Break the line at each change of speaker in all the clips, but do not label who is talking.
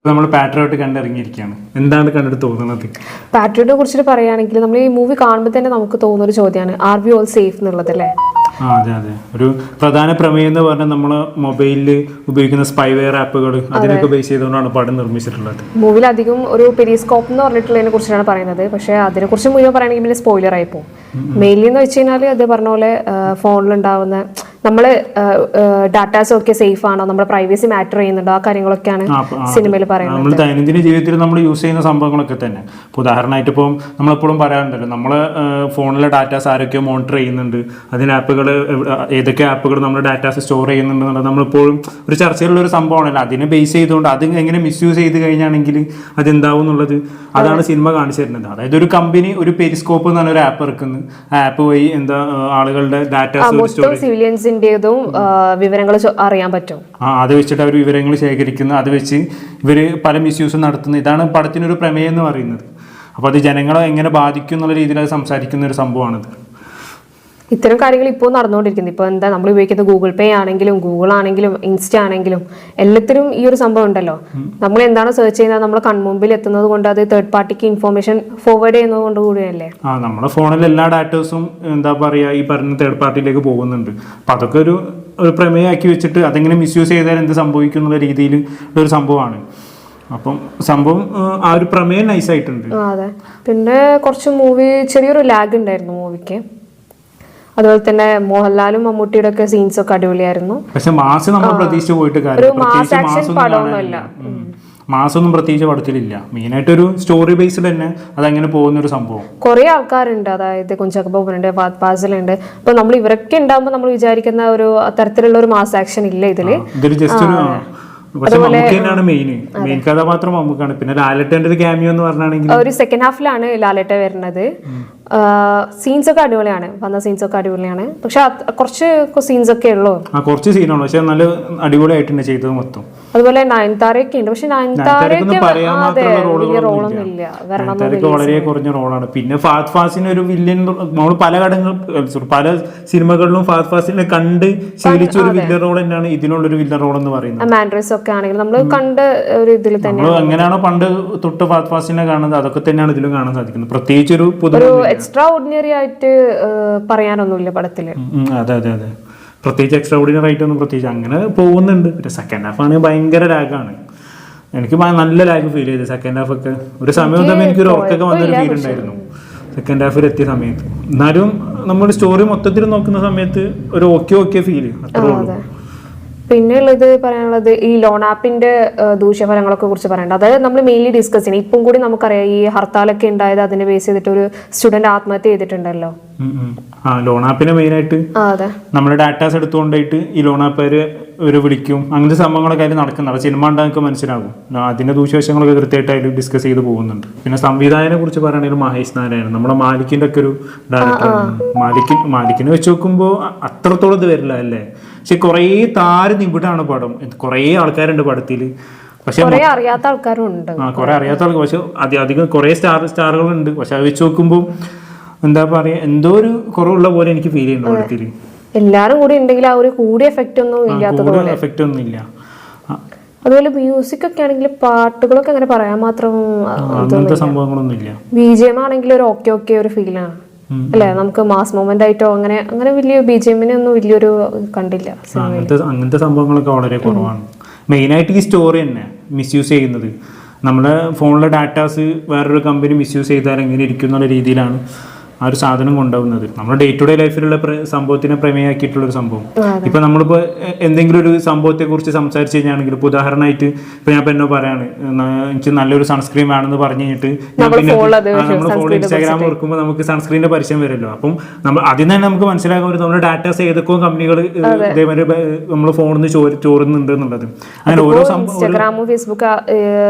നമ്മൾ പാട്രിയോട്ട് കണ്ടിറങ്ങിയിരിക്കുകയാണ്. എന്താണ് കണ്ടിട്ട് തോന്നുന്നത്?
പാട്രിയോട്ടിനെ കുറിച്ചിട്ട് പറയുകയാണെങ്കിൽ നമ്മൾ ഈ മൂവി കാണുമ്പോൾ തന്നെ നമുക്ക് തോന്നുന്ന ഒരു ചോദ്യമാണ്, ആർ വി ഓൾ സേഫ് എന്നുള്ളത് അല്ലേ?
അതെ അതെ. ഒരു പ്രധാന പ്രമേയം എന്ന് പറഞ്ഞാൽ നമ്മൾ മൊബൈലിൽ ഉപയോഗിക്കുന്ന സ്പൈവെയർ ആപ്പുകൾ അതിനൊക്കെ ബേസ് ചെയ്തുകൊണ്ടാണ് പടം നിർമ്മിച്ചിട്ടുള്ളത്.
മൂവിയിൽ അധികം ഒരു പെരിസ്കോപ്പ് എന്ന് പറഞ്ഞിട്ടുള്ളതിനെ കുറിച്ചാണ് പറയുന്നത്. പക്ഷേ അതിനെക്കുറിച്ച് മുഴുവൻ പറയുകയാണെങ്കിൽ പിന്നെ സ്പോയിലർ ആയി പോകും. മെയിൻലി എന്ന് വെച്ച് കഴിഞ്ഞാൽ അത് പറഞ്ഞ പോലെ ഫോണിലുണ്ടാവുന്ന നമ്മൾ ഡാറ്റാസും ഒക്കെ സേഫ് ആണോ, നമ്മുടെ പ്രൈവസി മാറ്റർ ചെയ്യുന്നുണ്ടോ, ആ കാര്യങ്ങളൊക്കെയാണ് സിനിമയിൽ പറയുന്നത്.
നമ്മൾ ദൈനംദിന ജീവിതത്തിൽ നമ്മൾ യൂസ് ചെയ്യുന്ന സംഭവങ്ങളൊക്കെ തന്നെ. ഇപ്പോൾ ഉദാഹരണമായിട്ട് ഇപ്പോൾ നമ്മളെപ്പോഴും പറയാറുണ്ടല്ലോ, നമ്മൾ ഫോണിലെ ഡാറ്റാസ് ആരൊക്കെയോ മോണിറ്റർ ചെയ്യുന്നുണ്ട്, അതിന് ആപ്പുകൾ ഏതൊക്കെ ആപ്പുകൾ നമ്മുടെ ഡാറ്റാസ് സ്റ്റോർ ചെയ്യുന്നുണ്ട് എന്നുള്ളത് നമ്മളിപ്പോഴും ഒരു ചർച്ചയിലുള്ള ഒരു സംഭവമാണല്ലോ. അതിനെ ബേസ് ചെയ്തുകൊണ്ട് അത് എങ്ങനെ മിസ്യൂസ് ചെയ്ത് കഴിഞ്ഞാണെങ്കിൽ അതെന്താവും എന്നുള്ളത് അതാണ് സിനിമ കാണിച്ചു തരുന്നത്. അതായത് ഒരു കമ്പനി ഒരു പെരിസ്കോപ്പ് എന്ന് പറഞ്ഞ ഒരു ആപ്പ് ഇറക്കുന്നു, ആ ആപ്പ് വഴി എന്താ ആളുകളുടെ ഡാറ്റാസ്
സിവിലിയൻസിന്റേതും വിവരങ്ങൾ അറിയാൻ പറ്റും.
അത് വെച്ചിട്ട് അവർ വിവരങ്ങൾ ശേഖരിക്കുന്നു, അത് വെച്ച് ഇവർ പല മിസ്യൂസും നടത്തുന്നു. ഇതാണ് പടത്തിനൊരു പ്രമേയം എന്ന് പറയുന്നത്. അപ്പോൾ അത് ജനങ്ങളെ എങ്ങനെ ബാധിക്കും എന്നുള്ള രീതിയിൽ അത് സംസാരിക്കുന്ന ഒരു സംഭവമാണിത്.
ഇത്തരം കാര്യങ്ങൾ ഇപ്പോൾ നടന്നുകൊണ്ടിരിക്കുന്നത്. ഇപ്പോൾ എന്താ നമ്മൾ ഉപയോഗിക്കുന്ന ഗൂഗിൾ പേ ആണെങ്കിലും ഗൂഗിൾ ആണെങ്കിലും ഇൻസ്റ്റ ആണെങ്കിലും എല്ലാത്തിനും ഈ ഒരു സംഭവം ഉണ്ടല്ലോ. നമ്മൾ എന്താണ് സെർച്ച് ചെയ്യുന്നത് നമ്മുടെ കൺമുമ്പിൽ എത്തുന്നത് കൊണ്ട് അത് തേർഡ് പാർട്ടിക്ക് ഇൻഫോർമേഷൻ ഫോർവേഡ് ചെയ്യുന്നത് കൊണ്ട് കൂടിയല്ലേ.
നമ്മുടെ ഫോണിൽ എല്ലാ ഡാറ്റാസും എന്താ പറയുക ഈ പറഞ്ഞ തേർഡ് പാർട്ടിയിലേക്ക് പോകുന്നുണ്ട്. അപ്പം അതൊക്കെ ഒരു പ്രമേയമാക്കി വെച്ചിട്ട് അതെങ്ങനെ മിസ്യൂസ് ചെയ്താൽ എന്ത് സംഭവിക്കും എന്നുള്ള രീതിയിൽ ഒരു സംഭവമാണ്. അപ്പം സംഭവം ആ ഒരു പ്രമേയം നൈസായിട്ടുണ്ട്.
അതെ. പിന്നെ കുറച്ച് മൂവി ചെറിയൊരു ലാഗ് ഉണ്ടായിരുന്നു മൂവിക്ക്. അതുപോലെ തന്നെ മോഹൻലാലും മമ്മൂട്ടിയുടെ ഒക്കെ സീൻസ് ഒക്കെ അടിപൊളിയായിരുന്നു.
പക്ഷെ മാസ് നമ്മൾ പ്രതീക്ഷിച്ച് പോയിട്ട് മാസൊന്നും പ്രത്യേകിച്ച് പടത്തിലില്ല. മെയിനായിട്ട് ഒരു സ്റ്റോറി ബേസ്ഡ് തന്നെ അതങ്ങനെ പോകുന്ന ഒരു സംഭവം.
കുറെ ആൾക്കാരുണ്ട്, അതായത് കുഞ്ചാക്കോ ബോബനുണ്ട്, ഫഹദ് ഫാസിലുണ്ട്. അപ്പൊ നമ്മൾ ഇവരൊക്കെ ഉണ്ടാകുമ്പോൾ നമ്മൾ വിചാരിക്കുന്ന ഒരു തരത്തിലുള്ള ഒരു മാസ് ആക്ഷൻ ഇല്ല ഇതില്.
ജസ്റ്റ് ഒരു പക്ഷെ മമ്മൂക്കയാണ് മെയിൻ കഥാപാത്രം മമ്മൂക്കാണ്. പിന്നെ ലാലേട്ടന്റെ ഒരു ക്യാമിയോ എന്ന് പറഞ്ഞാണെങ്കിൽ ഒരു
സെക്കൻഡ് ഹാഫിലാണ് ലാലേട്ട വരുന്നത്. സീൻസ് ഒക്കെ അടിപൊളിയാണ്, വന്ന സീൻസ് ഒക്കെ അടിപൊളിയാണ്. പക്ഷെ കുറച്ച് സീൻസ് ഒക്കെ ഉള്ളൂ.
കുറച്ച് സീനാണ്, പക്ഷെ നല്ല അടിപൊളിയായിട്ടുണ്ട് ചെയ്തത് മൊത്തം.
അതുപോലെ നയൻതാരയൊക്കെ ഉണ്ട്, പക്ഷെ നയൻതാരയ്ക്ക്
വളരെ കുറഞ്ഞ റോളാണ്. പിന്നെ ഫഹദ് ഫാസിന് ഒരു വില്ലൻ, നമ്മൾ പല സിനിമകളിലും ഫഹദ് ഫാസിനെ കണ്ട് ശീലിച്ച ഒരു വില്ലൻ റോൾ തന്നെയാണ് ഇതിനുള്ളൊരു വില്ലൻ റോൾ എന്ന് പറയുന്നത്.
മാൻഡ്രസ് ഒക്കെ ആണെങ്കിൽ നമ്മൾ കണ്ട ഒരു ഇതിൽ തന്നെ
എങ്ങനെയാണോ പണ്ട് തൊട്ട് ഫഹദ് ഫാസിനെ കാണുന്നത് അതൊക്കെ തന്നെയാണ് ഇതിലും കാണാൻ സാധിക്കുന്നത്. പ്രത്യേകിച്ച് ഒരു
എക്സ്ട്രാ ഓർഡിനറി ആയിട്ട് പറയാനൊന്നുമില്ല പടത്തില്.
അതെ അതെ അതെ. പ്രത്യേകിച്ച് എക്സ്ട്രാ ഓർഡിനറി ആയിട്ടൊന്നും പ്രത്യേകിച്ച് അങ്ങനെ പോകുന്നുണ്ട്. പിന്നെ സെക്കൻഡ് ഹാഫ് ആണെങ്കിൽ ഭയങ്കര ലാഗാണ്. എനിക്ക് നല്ല ലാഗ് ഫീൽ ചെയ്തു സെക്കൻഡ് ഹാഫ് ഒക്കെ. ഒരു സമയം തന്നെ എനിക്കൊരു ഉറക്കൊക്കെ വന്നൊരു ഫീൽ ഉണ്ടായിരുന്നു സെക്കൻഡ് ഹാഫിൽ എത്തിയ സമയത്ത്. എന്നാലും നമ്മുടെ സ്റ്റോറി മൊത്തത്തിൽ നോക്കുന്ന സമയത്ത് ഒരു ഓക്കെ ഫീല് അത്രേ ഉള്ളൂ.
പിന്നെ ഉള്ളത് പറയാനുള്ളത് ഈ ലോൺ ആപ്പിന്റെ ദൂഷ്യഫലങ്ങളൊക്കെ കുറിച്ച് പറയേണ്ടത്. അതായത് നമ്മൾ മെയിൻലി ഡിസ്കസ് ചെയ്യണം. ഇപ്പം കൂടി നമുക്കറിയാം ഈ ഹർത്താലൊക്കെ ഉണ്ടായത് അതിനെ ബേസ് ചെയ്തിട്ട് ഒരു സ്റ്റുഡന്റ് ആത്മഹത്യ ചെയ്തിട്ടുണ്ടല്ലോ.
ലോൺ ആപ്പിനെ മെയിനായിട്ട് നമ്മുടെ ഡാറ്റാസ് എടുത്തുകൊണ്ടായിട്ട് ഈ ലോൺ ആപ്പുകാര് ഒരു വിളിക്കും, അങ്ങനത്തെ സംഭവങ്ങളൊക്കെ അതിൽ നടക്കുന്നുണ്ട്. സിനിമ ഉണ്ടാകും നമുക്ക് മനസ്സിലാകും. അതിന്റെ ദൂഷ്യവശങ്ങളൊക്കെ കൃത്യമായിട്ട് അതിൽ ഡിസ്കസ് ചെയ്ത് പോകുന്നുണ്ട്. പിന്നെ സംവിധായകനെ കുറിച്ച് പറയുകയാണെങ്കിൽ മഹേഷ് നാരായണൻ നമ്മുടെ മാലിക്കിന്റെ ഒക്കെ ഒരു ഡയറക്ടറാണ്. മാലിക്കിനെ വെച്ച് നോക്കുമ്പോൾ അത്രത്തോളം ഇത് വരില്ല അല്ലേ. പക്ഷെ കുറേ നിബിഡാണ് പടം. കുറേ ആൾക്കാരുണ്ട് പടത്തില്. പക്ഷെ
കുറെ അറിയാത്ത ആൾക്കാരുണ്ട്.
കുറെ അറിയാത്ത ആൾക്കാർ, പക്ഷെ അധികം കുറെ സ്റ്റാറുകളുണ്ട്. പക്ഷെ അത് വെച്ച് നോക്കുമ്പോൾ എന്താ പറയാ, എന്തോ ഒരു കുറവുള്ള പോലെ എനിക്ക് ഫീൽ ചെയ്യുന്നു പടത്തില്.
എല്ലാരും കൂടി ഉണ്ടെങ്കിൽ ആ ഒരു കൂടിയ എഫക്റ്റ് ഒന്നും ഇല്ലാത്തതുപോലെ.
എഫക്റ്റ് ഒന്നും ഇല്ല.
അതുപോലെ മ്യൂസിക് ഒക്കെ ആണെങ്കിൽ പാട്ടുകളൊക്കെ അങ്ങനെ പറയാൻ മാത്രം
അങ്ങനത്തെ സംഭവങ്ങളൊന്നും ഇല്ല.
BGM ആണെങ്കിൽ ഒരു ഓക്കെ ഒരു ഫീലാണ് അല്ലെ. നമുക്ക് മാസ് മൊമെന്റ് ആയിട്ടോ അങ്ങനെ വലിയ BGM-നെ ഒന്നും വലിയൊരു കണ്ടില്ല.
അങ്ങനത്തെ സംഭവങ്ങളൊക്കെ വളരെ കുറവാണ്. മെയിനായിട്ട് ഈ സ്റ്റോറി തന്നെ മിസ്യൂസ് ചെയ്യുന്നത്. നമ്മുടെ ഫോണിലെ ഡാറ്റാസ് വേറൊരു കമ്പനി മിസ്യൂസ് ചെയ്താൽ എങ്ങനെ ഇരിക്കും എന്നുള്ള രീതിയിലാണ് ആ ഒരു സാധനം കൊണ്ടുപോകുന്നത്. നമ്മുടെ ഡേ ടു ഡേ ലൈഫിലുള്ള സംഭവത്തിനെ പ്രമേയമാക്കിയിട്ടുള്ളൊരു സംഭവം. ഇപ്പം നമ്മളിപ്പോൾ എന്തെങ്കിലും ഒരു സംഭവത്തെ കുറിച്ച് സംസാരിച്ച് കഴിഞ്ഞാണെങ്കിൽ, ഇപ്പോൾ ഉദാഹരണമായിട്ട് ഇപ്പം ഞാൻ എന്നോ പറയാണ് എനിക്ക് നല്ലൊരു സൺസ്ക്രീൻ വേണമെന്ന് പറഞ്ഞു കഴിഞ്ഞിട്ട് ഞാൻ പിന്നെ നമ്മുടെ ഫോണിൽ ഇൻസ്റ്റാഗ്രാം ഓർക്കുമ്പോൾ നമുക്ക് സൺസ്ക്രീനിന്റെ പരിചയം വരുമല്ലോ. അപ്പം നമ്മൾ അതിൽ തന്നെ നമുക്ക് മനസ്സിലാക്കാൻ പറ്റും നമ്മുടെ ഡാറ്റാസ് ഏതൊക്കെ കമ്പനികൾ ഇതേമാതിരി നമ്മൾ ഫോണിൽ നിന്ന് ചോരുന്നുണ്ട് എന്നുള്ളത്. അങ്ങനെ ഓരോ
സംഭവം ഫേസ്ബുക്ക്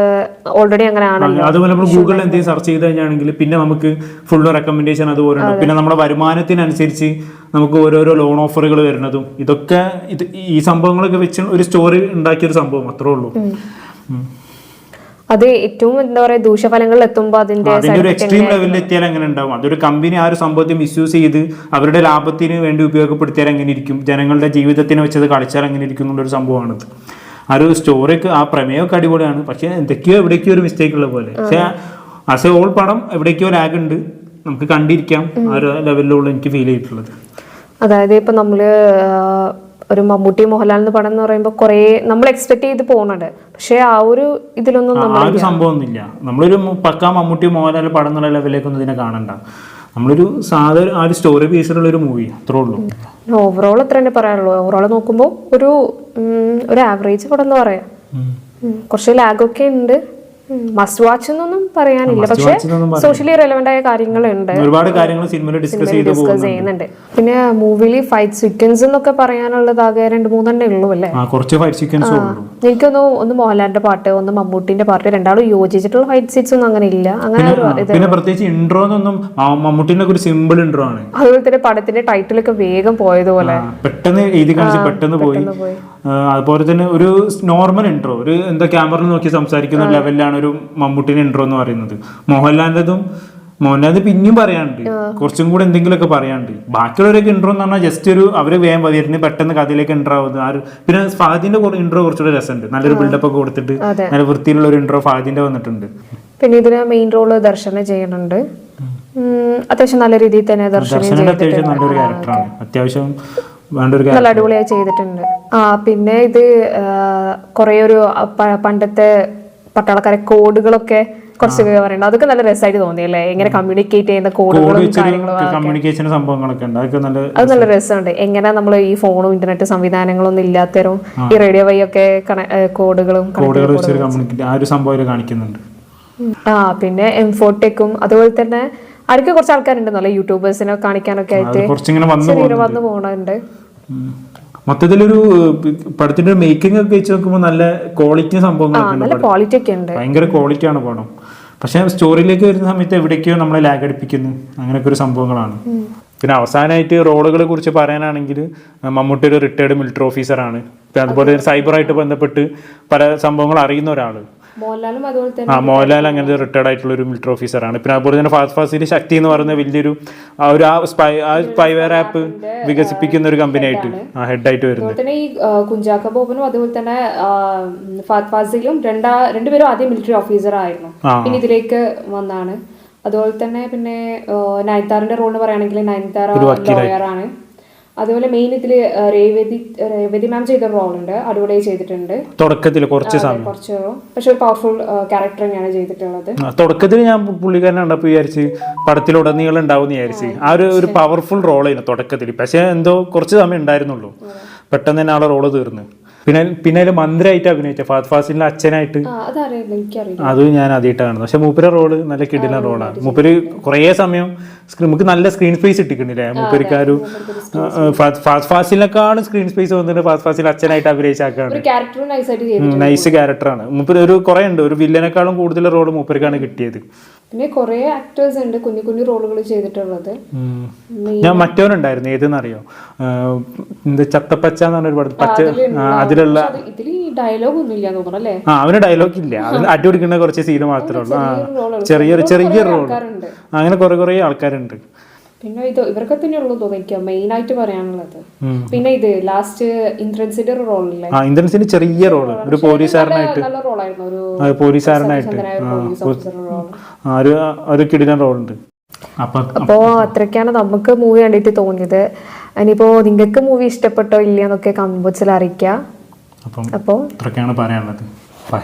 ഓൾറെഡി അങ്ങനെയാണല്ലോ.
അതുപോലെ നമ്മൾ ഗൂഗിളിൽ എന്തെങ്കിലും സെർച്ച് ചെയ്ത് കഴിഞ്ഞാണെങ്കിൽ പിന്നെ നമുക്ക് ഫുള്ള് റെക്കമെൻഡേഷൻ അതുപോലെ. പിന്നെ നമ്മുടെ വരുമാനത്തിനനുസരിച്ച് നമുക്ക് ഓരോരോ ലോൺ ഓഫറുകൾ വരുന്നതും ഇതൊക്കെ ഈ സംഭവങ്ങളൊക്കെ വെച്ച് ഒരു സ്റ്റോറി ഉണ്ടാക്കിയൊരു സംഭവം അത്രേ ഉള്ളൂ.
അത് ഏറ്റവും എന്താ പറയാ ദൂഷ്യഫലങ്ങളിൽ എത്തുമ്പോൾ അതിന്റെ
ഒരു എക്സ്ട്രീം ലെവലിൽ എത്തിയാൽ എങ്ങനെ ഉണ്ടാവും. അതൊരു കമ്പനി ആ ഒരു സംഭവത്തെ മിസ്യൂസ് ചെയ്ത് അവരുടെ ലാഭത്തിന് വേണ്ടി ഉപയോഗപ്പെടുത്തിയാൽ എങ്ങനെ ഇരിക്കും, ജനങ്ങളുടെ ജീവിതത്തിനെ വെച്ചത് കളിച്ചാൽ എങ്ങനെ ഇരിക്കും എന്നുള്ളൊരു സംഭവമാണിത്. ആ ഒരു സ്റ്റോറിയൊക്കെ ആ പ്രമേയമൊക്കെ അടിപൊളിയാണ്, പക്ഷെ എന്തൊക്കെയോ എവിടേക്കോ ഒരു മിസ്റ്റേക്ക് ഉള്ള പോലെ. പക്ഷെ ആസ് എ ഹോൾ പടം എവിടേക്കോ ലാഗ് ഉണ്ട്, നമുക്ക് കണ്ടിരിക്കാം ആ ഒരു ലെവലിലുള്ള എനിക്ക് ഫീൽ ചെയ്തിട്ടുള്ളത്.
അതായത് ഇപ്പൊ നമ്മള് ഒരു മമ്മൂട്ടി മോഹൻലാൽ എന്ന് പടം എന്ന് പറയുമ്പോൾ കുറേ നമ്മൾ എക്സ്പെക്ട് ചെയ്ത് പോകുന്നുണ്ട്, പക്ഷെ ആ ഒരു ഇതിലൊന്നും
ആ ഒരു സംഭവം ഒന്നുമില്ല. നമ്മളൊരു പക്കാ മമ്മൂട്ടി മോഹൻലാൽ പടം എന്നുള്ള ലെവലിലേക്കൊന്നും ഇതിനെ കാണണ്ട. നമ്മളൊരു സാധാരണ ആ ഒരു സ്റ്റോറി ബേസിലുള്ള ഒരു മൂവി അത്രേ ഉള്ളൂ.
ഓവറോൾ അത്ര തന്നെ പറയാനുള്ളൂ. ഓവറോൾ നോക്കുമ്പോൾ ഒരു ആവറേജ് പടം എന്ന് പറയാം. കുറച്ച് ലാഗൊക്കെ ഉണ്ട്, മസ്റ്റ് വാച്ച് എന്നൊന്നും പറയാനില്ല, പക്ഷെ സോഷ്യലി റെലവെന്റ് ആയ കാര്യങ്ങളുണ്ട്,
ഒരുപാട് കാര്യങ്ങൾ സിനിമയിൽ ഡിസ്കസ്
ചെയ്യുന്നുണ്ട്. പിന്നെ മൂവിയിൽ ഫൈറ്റ് സീക്വൻസ് എന്നൊക്കെ പറയാനുള്ളത് ആകെ 2-3 ഉള്ളൂ അല്ലേ?
കുറച്ച് ഫൈറ്റ് സീക്വൻസ് ഉള്ളൂ.
എനിക്കൊന്നും ഒന്ന് മോഹൻലാലിന്റെ പാട്ട്, ഒന്ന് മമ്മൂട്ടിന്റെ പാട്ട്, രണ്ടാളും യോജിച്ചിട്ടുള്ള ഫൈറ്റ് സീക്വൻസ് ഒന്നും അങ്ങനെ ഇല്ല. അങ്ങനെ
പിന്നെ പ്രത്യേകിച്ച് ഇൻട്രോ എന്നൊന്നും മമ്മൂട്ടിന്റെ ഒരു സിമ്പിൾ ഇൻട്രോ ആണ്.
അതുപോലെ തന്നെ പടത്തിന്റെ ടൈറ്റിലൊക്കെ വേഗം പോയതുപോലെ
പെട്ടെന്ന് എഴുതി കാണിച്ച് പെട്ടെന്ന് പോയി. അതുപോലെ തന്നെ ഒരു നോർമൽ ഇൻട്രോ, ഒരു എന്താ ക്യാമറ നോക്കി സംസാരിക്കുന്ന ലെവലിലാണ് ഒരു മമ്മൂട്ടിന്റെ ഇൻട്രോ എന്ന് പറയുന്നത്. മോഹൻലാലിന്റെ പിന്നെയും പറയാണ്ട്, കുറച്ചും കൂടെ എന്തെങ്കിലുമൊക്കെ പറയാണ്ട്. ബാക്കിയുള്ളവരൊക്കെ ഇൻട്രോ എന്ന് പറഞ്ഞാൽ ജസ്റ്റ് ഒരു അവര് വേഗം വരുന്നത് പെട്ടെന്ന് കഥയിലേക്ക് എൻട്രോ ആവുന്നത്. പിന്നെ ഫഹദിന്റെ ഇൻട്രോ കുറച്ചുകൂടെ രസമുണ്ട്, നല്ലൊരു ബിൽഡപ്പ് ഒക്കെ കൊടുത്തിട്ട് നല്ല വൃത്തിയിലുള്ള ഒരു ഇൻട്രോ ഫഹദിന്റെ വന്നിട്ടുണ്ട്.
പിന്നെ ഇതിന് മെയിൻ റോള് ദർശന ചെയ്യുന്നുണ്ട്, അത്യാവശ്യം നല്ല രീതിയിൽ തന്നെ
അത്യാവശ്യം നല്ലൊരു ക്യാരക്ടറാണ്, അത്യാവശ്യം
നല്ല അടിപൊളിയായി ചെയ്തിട്ടുണ്ട്. പിന്നെ ഇത് കുറെ ഒരു പണ്ടത്തെ പട്ടാളക്കാരെ കോഡുകളൊക്കെ കുറച്ചൊക്കെ പറയുന്നത്, അതൊക്കെ നല്ല രസമായിട്ട് തോന്നിയല്ലേ? എങ്ങനെ കമ്മ്യൂണിക്കേറ്റ് ചെയ്യുന്ന കോഡുകളും കാര്യങ്ങളും,
കമ്മ്യൂണിക്കേഷൻ സംഭവങ്ങളൊക്കെ ഉണ്ട്,
അത് നല്ല രസമുണ്ട്. എങ്ങനെ നമ്മൾ ഈ ഫോണും ഇന്റർനെറ്റ് സംവിധാനങ്ങളൊന്നും ഇല്ലാത്തവരും ഈ റേഡിയോ വഴി ഒക്കെ കോഡുകളും
ആ ഒരു സംഭവം കാണിക്കുന്നുണ്ട്.
പിന്നെ M4ടെക്കും അതുപോലെ തന്നെ ആർക്കും കുറച്ച് ആൾക്കാരുണ്ടെന്നല്ലേ യൂട്യൂബേഴ്സിനെ കാണിക്കാനൊക്കെ ആയിട്ട് വന്നു പോകണുണ്ട്.
മൊത്തത്തിലൊരു പടത്തിന്റെ മേക്കിംഗ് ഒക്കെ വെച്ച് നോക്കുമ്പോൾ നല്ല ക്വാളിറ്റി
സംഭവങ്ങളൊക്കെ ഉണ്ട്,
ഭയങ്കര ക്വാളിറ്റിയാണ് പടം. പക്ഷെ സ്റ്റോറിയിലേക്ക് വരുന്ന സമയത്ത് എവിടേക്കോ നമ്മളെ ലാഗ് അടിപ്പിക്കുന്നു, അങ്ങനെയൊക്കെ ഒരു സംഭവങ്ങളാണ്. പിന്നെ അവസാനമായിട്ട് റോളുകളെ കുറിച്ച് പറയാനാണെങ്കിൽ മമ്മൂട്ടി ഒരു റിട്ടയർഡ് മിലിറ്ററി ഓഫീസറാണ്. അതുപോലെ സൈബറായിട്ട് ബന്ധപ്പെട്ട് പല സംഭവങ്ങൾ അറിയുന്ന ഒരാള്. മോഹൻലാൽ അങ്ങനത്തെ റിട്ടയർഡ് ആയിട്ടുള്ള ഒരു മിലിറ്ററി ഓഫീസറാണ്. പിന്നെ അതുപോലെ തന്നെ ഫാസ്റ്റ് ഫാസ്റ്റിന്റെ ശക്തി എന്ന് പറയുന്ന വലിയൊരു സ്പൈവെയർ ആപ്പ് വികസിപ്പിക്കുന്ന ഒരു കമ്പനി ആയിട്ട് ഹെഡായിട്ട് വരുന്നത്.
ഈ കുഞ്ചാക്ക ബോബനും അതുപോലെ തന്നെ ഫഹദ് ഫാസിലും രണ്ടുപേരും ആദ്യം മിലിറ്ററി ഓഫീസർ ആയിരുന്നു, പിന്നെ ഇതിലേക്ക് വന്നാണ്. അതുപോലെ തന്നെ പിന്നെ നയൻതാറിന്റെ റോൾ എന്ന് പറയുകയാണെങ്കിൽ നയൻതാര ലോയറാണ്. അതുപോലെ മെയിൻ ഇതില് രേവതി മാം ചെയ്ത റോളുണ്ട്, അടിപൊളിയായി ചെയ്തിട്ടുണ്ട്.
തുടക്കത്തിൽ കുറച്ച്
പക്ഷെ ഒരു പവർഫുൾ ക്യാരക്ടർ തന്നെയാണ് ചെയ്തിട്ടുള്ളത്.
തുടക്കത്തിൽ ഞാൻ പുള്ളിക്കാരനെ കണ്ടപ്പോൾ വിചാരിച്ച് പടത്തിലുടനീളം ഉണ്ടാവും വിചാരിച്ച്. ആ ഒരു പവർഫുൾ റോളായിരുന്നു തുടക്കത്തിൽ, പക്ഷെ എന്തോ കുറച്ച് സമയം ഉണ്ടായിരുന്നുള്ളൂ, പെട്ടെന്ന് തന്നെ ആളെ റോള് തീർന്നു. പിന്നെ അതിൽ മന്ത്രിയായിട്ട് അഭിനയിച്ച ഫഹദ് ഫാസിലിന്റെ അച്ഛനായിട്ട്, അത് ഞാൻ ആദ്യമായിട്ട് കാണുന്നത്. പക്ഷെ മൂപ്പര് റോള് നല്ല കിടിലൻ റോളാണ്. മൂപ്പര് കുറേ സമയം നമുക്ക് നല്ല സ്ക്രീൻ സ്പേസ് ഇട്ടിക്കുന്നില്ലേ മൂപ്പർക്ക്. ആ ഒരു ഫഹദ് ഫാസിലിനെക്കാളും സ്ക്രീൻ സ്പേസ് വന്നിട്ട് ഫഹദ് ഫാസിൽ അച്ഛനായിട്ട് അഭിനയിച്ചാക്കാണ്. നൈസ് ക്യാരക്ടറാണ് മൂപ്പര്. ഒരു കുറെ ഉണ്ട്, ഒരു വില്ലനേക്കാളും കൂടുതൽ റോള് മൂപ്പർക്കാണ് കിട്ടിയത്.
പിന്നെ കുറെ ആക്ടേഴ്സ് ഉണ്ട് കുഞ്ഞു കുഞ്ഞു റോളുകൾ ചെയ്തിട്ടുള്ളത്.
ഞാൻ മറ്റവനുണ്ടായിരുന്നു, ഏതെന്നറിയോ, ചത്തപ്പച്ച എന്ന് പറഞ്ഞൊരു പടം, പച്ച അതിലുള്ള
ഡയലോഗ് ഒന്നും ഇല്ല തോന്നുന്നു.
അവന് ഡയലോഗ് ഇല്ല, അവന് അടിപൊളിക്കുന്ന കുറച്ച് സീന് മാത്രമേ ഉള്ളൂ. ചെറിയ റോൾ, അങ്ങനെ കുറെ ആൾക്കാരുണ്ട്.
പിന്നെ ഇത് ഇവർക്ക് തന്നെ ഉള്ളൂ തോന്നിക്കാം മെയിൻ ആയിട്ട് പറയാനുള്ളത്. പിന്നെ ഇത് ലാസ്റ്റ് ഇന്ദ്രൻസിന്റെ ഒരു റോളില്ലേ,
ഇന്ദ്രൻസിന്റെ ചെറിയ റോള്, ഒരു പോലീസുകാരനായിട്ട്, ഒരു കിടിലൻ റോളുണ്ട്.
അപ്പോ അത്രയ്ക്കാണ് നമുക്ക് മൂവി കണ്ടിട്ട് തോന്നിയത്. ഇനിയിപ്പോ നിങ്ങൾക്ക് മൂവി ഇഷ്ടപ്പെട്ടോ ഇല്ലയെന്നൊക്കെ കമന്റ് ബോക്സിൽ അറിയിക്കാം.
അപ്പോൾ ഇത്രയൊക്കെയാണ് പറയാനുള്ളത്. ബൈ.